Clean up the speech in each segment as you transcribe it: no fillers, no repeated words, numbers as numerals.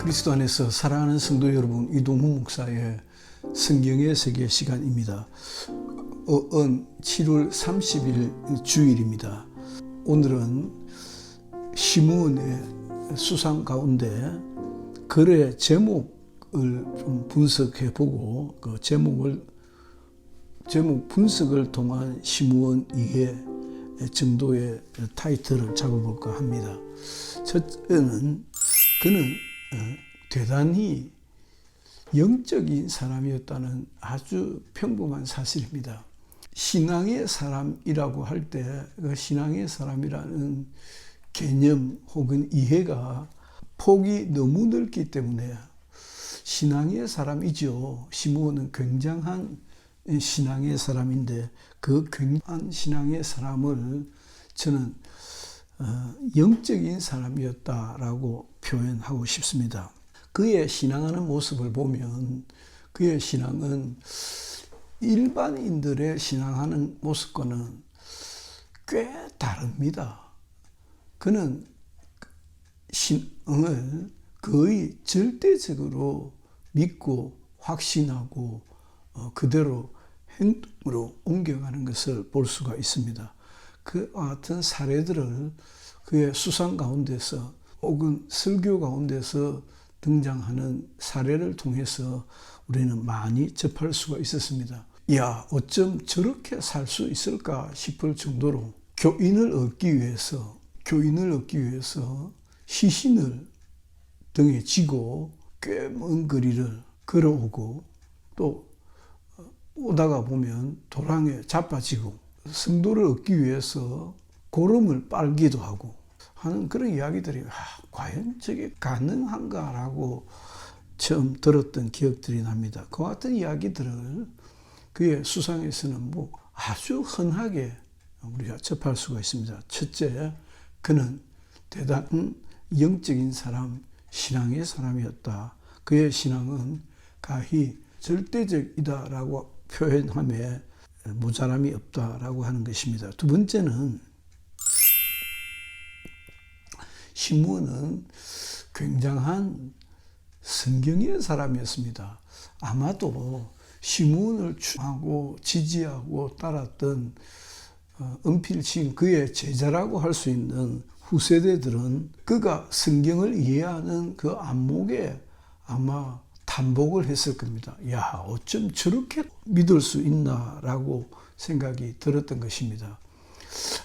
그리스도 안에서 사랑하는 성도 여러분, 이동훈 목사의 성경의 세계 시간입니다. 7월 30일 주일입니다. 오늘은 시므온의 수상 가운데 글의 제목을 좀 분석해 보고 그 제목 분석을 통한 시므온 이해 정도의 타이틀을 잡아볼까 합니다. 첫째는 그는 대단히 영적인 사람이었다는 아주 평범한 사실입니다. 신앙의 사람이라고 할 때 그 신앙의 사람이라는 개념 혹은 이해가 폭이 너무 넓기 때문에 신앙의 사람이죠. 시므온은 굉장한 신앙의 사람인데 그 굉장한 신앙의 사람을 저는 영적인 사람이었다라고 표현하고 싶습니다. 그의 신앙하는 모습을 보면 그의 신앙은 일반인들의 신앙하는 모습과는 꽤 다릅니다. 그는 신앙을 거의 절대적으로 믿고 확신하고 그대로 행동으로 옮겨가는 것을 볼 수가 있습니다. 그와 같은 사례들을 그의 수상 가운데서 혹은 설교 가운데서 등장하는 사례를 통해서 우리는 많이 접할 수가 있었습니다. 야, 어쩜 저렇게 살 수 있을까 싶을 정도로 교인을 얻기 위해서 시신을 등에 지고 꽤 먼 거리를 걸어오고 또 오다가 보면 도랑에 자빠지고 성도를 얻기 위해서 고름을 빨기도 하고 하는 그런 이야기들이 과연 저게 가능한가라고 처음 들었던 기억들이 납니다. 그와 같은 이야기들을 그의 수상에서는 아주 흔하게 우리가 접할 수가 있습니다. 첫째, 그는 대단한 영적인 사람, 신앙의 사람이었다. 그의 신앙은 가히 절대적이다라고 표현함에 모자람이 없다라고 하는 것입니다. 두 번째는 시므온은 굉장한 성경의 사람이었습니다. 아마도 시므온을 추앙하고 지지하고 따랐던 은필치인 그의 제자라고 할 수 있는 후세대들은 그가 성경을 이해하는 그 안목에 아마 탄복을 했을 겁니다. 야, 어쩜 저렇게 믿을 수 있나라고 생각이 들었던 것입니다.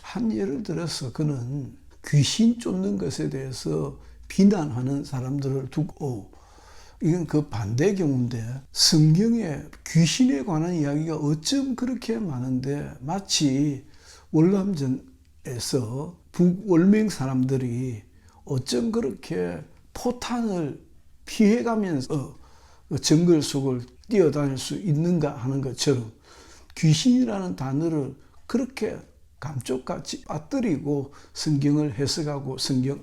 한 예를 들어서 그는 귀신 쫓는 것에 대해서 비난하는 사람들을 두고 이건 그 반대의 경우인데 성경에 귀신에 관한 이야기가 어쩜 그렇게 많은데 마치 월남전에서 북월맹 사람들이 어쩜 그렇게 포탄을 피해가면서 정글 속을 뛰어다닐 수 있는가 하는 것처럼 귀신이라는 단어를 그렇게 감쪽같이 빠뜨리고 성경을 해석하고 성경을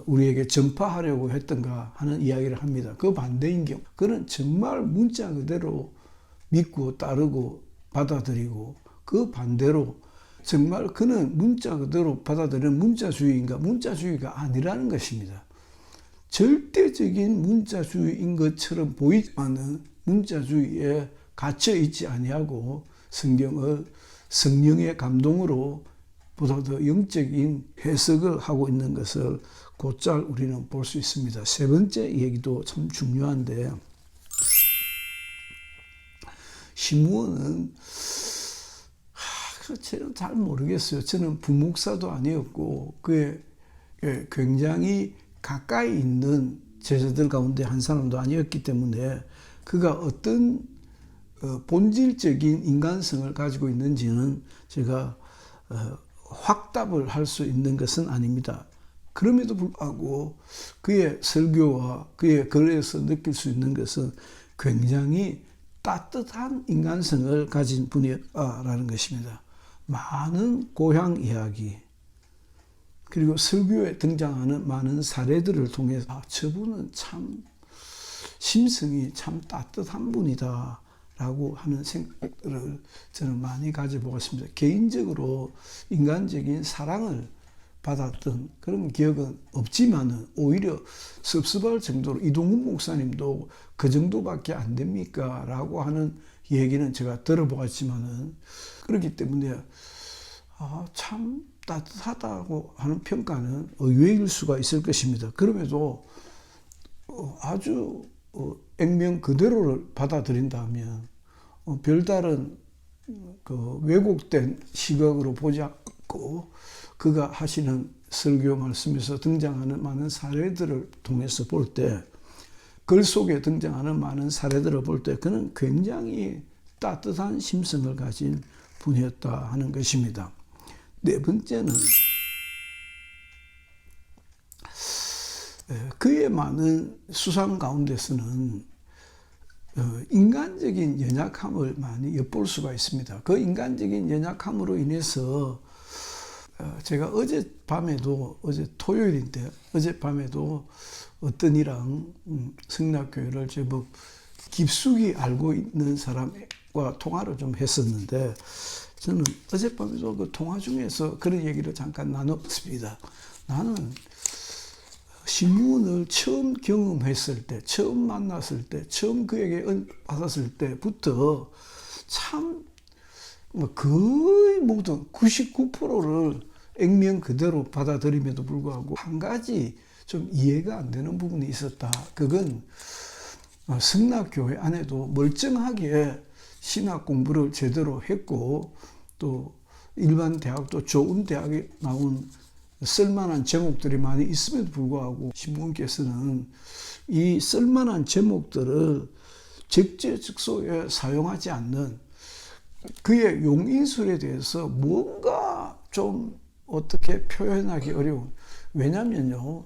우리에게 전파하려고 했던가 하는 이야기를 합니다. 그 반대인 경우 그는 정말 문자 그대로 믿고 따르고 받아들이고 그 반대로 정말 그는 문자 그대로 받아들이는 문자주의인가? 문자주의가 아니라는 것입니다. 절대적인 문자주의인 것처럼 보이지만은 문자주의에 갇혀 있지 아니하고 성경을 성령의 감동으로 보다 더 영적인 해석을 하고 있는 것을 곧잘 우리는 볼 수 있습니다. 세 번째 얘기도 참 중요한데 시므온은 저는 잘 모르겠어요. 저는 부목사도 아니었고 그의 굉장히 가까이 있는 제자들 가운데 한 사람도 아니었기 때문에 그가 어떤 본질적인 인간성을 가지고 있는지는 제가 확답을 할 수 있는 것은 아닙니다. 그럼에도 불구하고 그의 설교와 그의 글에서 느낄 수 있는 것은 굉장히 따뜻한 인간성을 가진 분이라는 것입니다. 많은 고향 이야기 그리고 설교에 등장하는 많은 사례들을 통해서 저분은 참 심성이 참 따뜻한 분이다 라고 하는 생각들을 저는 많이 가져보고 있습니다. 개인적으로 인간적인 사랑을 받았던 그런 기억은 없지만은 오히려 섭섭할 정도로 이동훈 목사님도 그 정도밖에 안 됩니까? 라고 하는 얘기는 제가 들어보았지만은 그렇기 때문에 참 따뜻하다고 하는 평가는 의외일 수가 있을 것입니다. 그럼에도 아주 액면 그대로를 받아들인다면 별다른 그 왜곡된 시각으로 보지 않고 그가 하시는 설교 말씀에서 등장하는 많은 사례들을 통해서 볼 때, 글 속에 등장하는 많은 사례들을 볼 때 그는 굉장히 따뜻한 심성을 가진 분이었다 하는 것입니다. 네 번째는 그의 많은 수상 가운데서는 인간적인 연약함을 많이 엿볼 수가 있습니다. 그 인간적인 연약함으로 인해서 제가 어제 토요일인데 어젯밤에도 어떤 이랑 성락교회를 제법 깊숙이 알고 있는 사람과 통화를 좀 했었는데 저는 어젯밤에도 그 통화 중에서 그런 얘기를 잠깐 나눴습니다. 나는 신문을 처음 경험했을 때, 처음 만났을 때, 처음 그에게 받았을 때부터 참 거의 모든 99%를 액면 그대로 받아들임에도 불구하고 한 가지 좀 이해가 안 되는 부분이 있었다. 그건 성락교회 안에도 멀쩡하게 신학 공부를 제대로 했고 또 일반 대학도 좋은 대학에 나온 쓸만한 제목들이 많이 있음에도 불구하고 신부님께서는 이 쓸만한 제목들을 적재적소에 사용하지 않는 그의 용인술에 대해서 뭔가 좀 어떻게 표현하기 어려운, 왜냐면요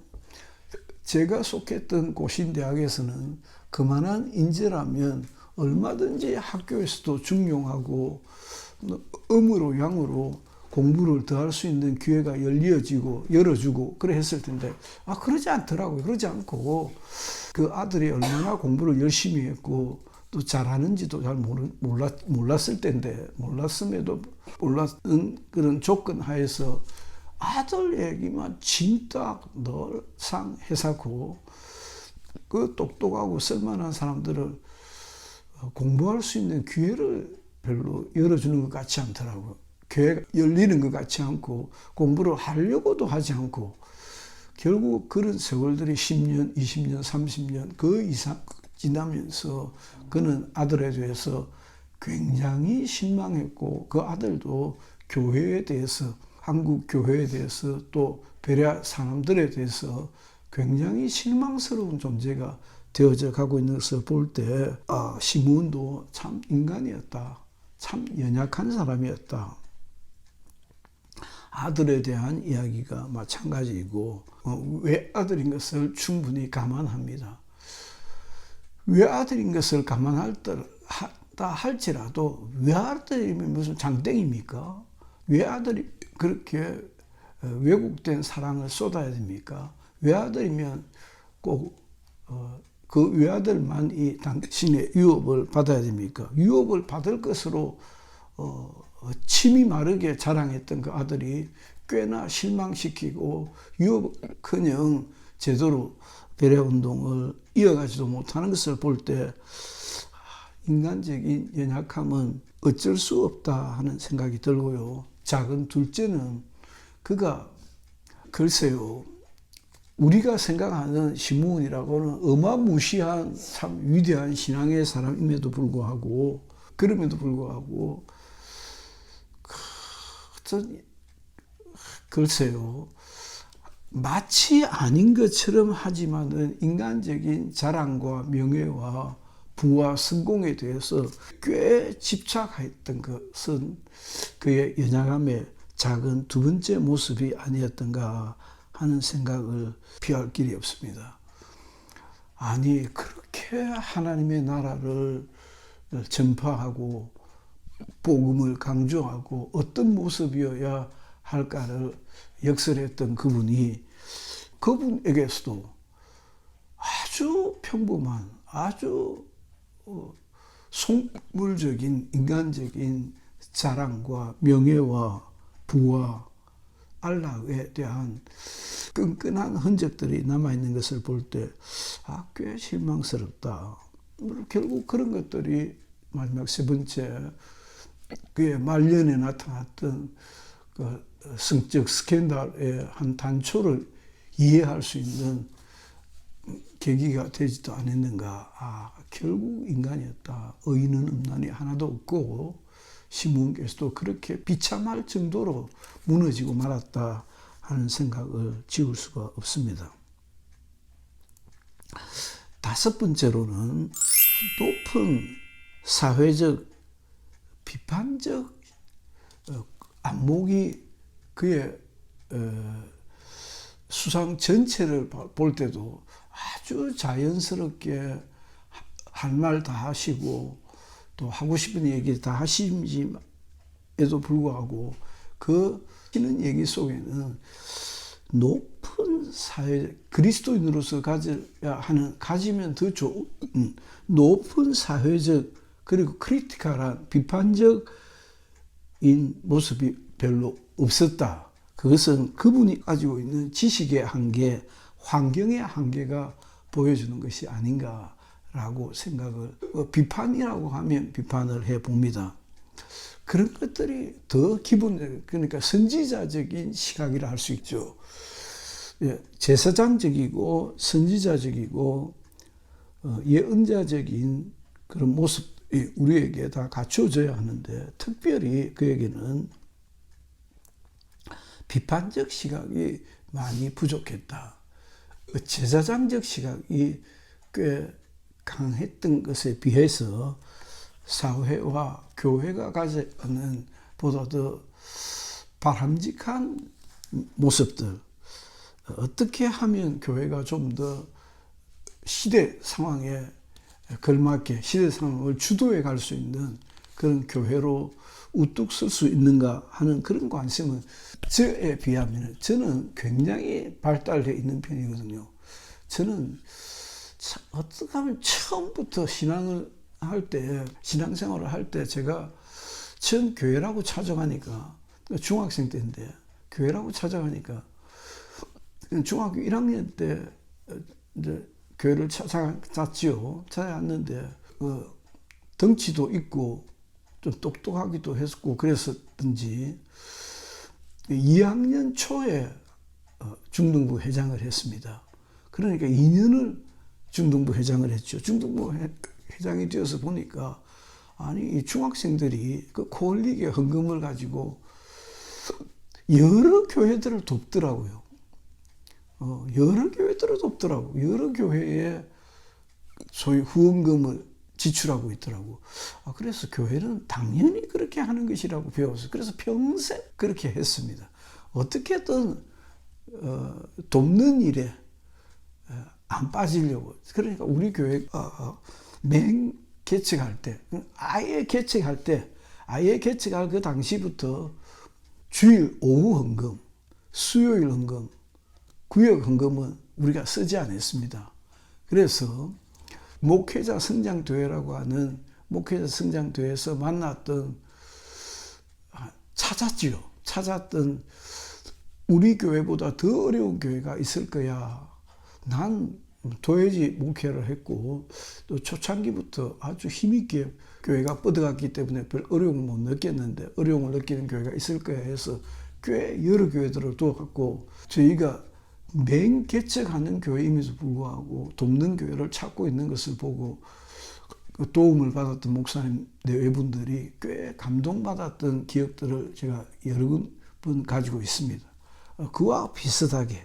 제가 속했던 고신대학에서는 그만한 인재라면 얼마든지 학교에서도 중용하고 음으로 양으로 공부를 더 할 수 있는 기회가 열어주고 그래 했을 텐데 그러지 않더라고요. 그러지 않고 그 아들이 얼마나 공부를 열심히 했고 또 잘하는지도 잘 몰랐을 텐데 몰랐는 그런 조건 하에서 아들 얘기만 진딱 늘상 해사고 그 똑똑하고 쓸만한 사람들을 공부할 수 있는 기회를 별로 열어주는 것 같지 않더라고요. 교회가 열리는 것 같지 않고 공부를 하려고도 하지 않고 결국 그런 세월들이 10년, 20년, 30년 그 이상 지나면서 그는 아들에 대해서 굉장히 실망했고 그 아들도 교회에 대해서 한국 교회에 대해서 또 베레아 사람들에 대해서 굉장히 실망스러운 존재가 되어져 가고 있는 것을 볼 때 시므온도 참 인간이었다. 참 연약한 사람이었다. 아들에 대한 이야기가 마찬가지이고 외아들인 것을 충분히 감안합니다. 외아들인 것을 감안한다 할지라도 외아들이면 무슨 장땡입니까? 외아들이 그렇게 왜곡된 사랑을 쏟아야 됩니까? 외아들이면 꼭 그 외아들만이 당신의 유업을 받아야 됩니까? 유업을 받을 것으로 침이 마르게 자랑했던 그 아들이 꽤나 실망시키고 유업커녕 제대로 베레아 운동을 이어가지도 못하는 것을 볼 때 인간적인 연약함은 어쩔 수 없다 하는 생각이 들고요. 작은 둘째는 그가 글쎄요 우리가 생각하는 시므온이라고는 어마무시한 참 위대한 신앙의 사람임에도 불구하고 그럼에도 불구하고 글쎄요 마치 아닌 것처럼 하지만은 인간적인 자랑과 명예와 부와 성공에 대해서 꽤 집착했던 것은 그의 연약함의 작은 두 번째 모습이 아니었던가 하는 생각을 피할 길이 없습니다. 아니 그렇게 하나님의 나라를 전파하고 복음을 강조하고 어떤 모습이어야 할까를 역설했던 그분에게서도 아주 평범한 아주 속물적인 인간적인 자랑과 명예와 부와 안락에 대한 끈끈한 흔적들이 남아있는 것을 볼 때, 꽤 실망스럽다. 결국 그런 것들이 마지막 세 번째, 그의 말년에 나타났던 그 성적 스캔들의 한 단초를 이해할 수 있는 계기가 되지도 않았는가. 결국 인간이었다. 의인은 없나니 하나도 없고 시므온께서도 그렇게 비참할 정도로 무너지고 말았다 하는 생각을 지울 수가 없습니다. 다섯 번째로는 높은 사회적 비판적 안목이 그의 수상 전체를 볼 때도 아주 자연스럽게 할 말 다 하시고 또 하고 싶은 얘기 다 하심에도 불구하고 그 하시는 얘기 속에는 높은 사회, 그리스도인으로서 가지면 더 좋은 높은 사회적 그리고 크리티컬한 비판적인 모습이 별로 없었다. 그것은 그분이 가지고 있는 지식의 한계, 환경의 한계가 보여주는 것이 아닌가라고 생각을, 비판이라고 하면 비판을 해봅니다. 그런 것들이 더 그러니까 선지자적인 시각이라 할 수 있죠. 제사장적이고 선지자적이고 예언자적인 그런 모습이 우리에게 다 갖춰져야 하는데, 특별히 그에게는 비판적 시각이 많이 부족했다. 제사장적 시각이 꽤 강했던 것에 비해서 사회와 교회가 가져가는 보다 더 바람직한 모습들, 어떻게 하면 교회가 좀 더 시대 상황에 걸맞게 시대 상황을 주도해 갈 수 있는 그런 교회로 우뚝 설 수 있는가 하는 그런 관심은 저에 비하면 저는 굉장히 발달되어 있는 편이거든요. 저는 어떻게 하면 처음부터 신앙생활을 할 때 제가 처음 교회라고 찾아가니까, 중학생 때인데 교회라고 찾아가니까 중학교 1학년 때 이제 교회를 찾았지요. 찾아갔는데 덩치도 있고 좀 똑똑하기도 했고 그랬었든지 2학년 초에 중등부 회장을 했습니다. 그러니까 2년을 중등부 회장을 했죠. 중등부 회장이 되어서 보니까 이 중학생들이 그 코올릭의 헌금을 가지고 여러 교회들을 돕더라고요. 여러 교회들을 돕더라고. 여러 교회에 소위 후원금을 지출하고 있더라고. 그래서 교회는 당연히 그렇게 하는 것이라고 배웠어요. 그래서 평생 그렇게 했습니다. 어떻게든 돕는 일에 안 빠지려고. 그러니까 우리 교회 맹 개척할 때, 아예 개척할 그 당시부터 주일 오후 헌금, 수요일 헌금, 구역 헌금은 우리가 쓰지 않았습니다. 그래서 목회자 성장교회라고 하는 목회자 성장교회에서 만났던, 찾았던 우리 교회보다 더 어려운 교회가 있을 거야. 난 도회지 목회를 했고 또 초창기부터 아주 힘있게 교회가 뻗어갔기 때문에 별 어려움을 못 느꼈는데, 어려움을 느끼는 교회가 있을 거야 해서 꽤 여러 교회들을 도와갔고, 저희가 맹 개척하는 교회임에도 불구하고 돕는 교회를 찾고 있는 것을 보고 도움을 받았던 목사님 내외분들이 꽤 감동받았던 기억들을 제가 여러 번 가지고 있습니다. 그와 비슷하게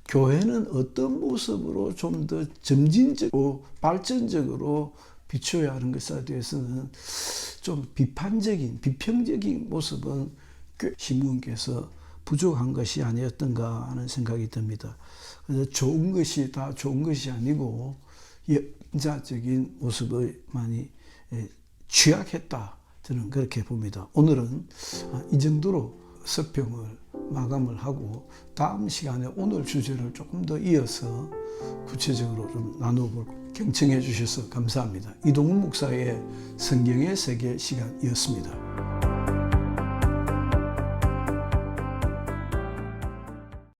교회는 어떤 모습으로 좀 더 점진적으로 발전적으로 비춰야 하는 것에 대해서는 좀 비평적인 모습은 시므온께서 부족한 것이 아니었던가 하는 생각이 듭니다. 그래서 좋은 것이 다 좋은 것이 아니고 예언자적인 모습을 많이 취약했다. 저는 그렇게 봅니다. 오늘은 이 정도로 서평을 마감을 하고 다음 시간에 오늘 주제를 조금 더 이어서 구체적으로 좀 나눠볼 경청해 주셔서 감사합니다. 이동훈 목사의 성경의 세계 시간이었습니다.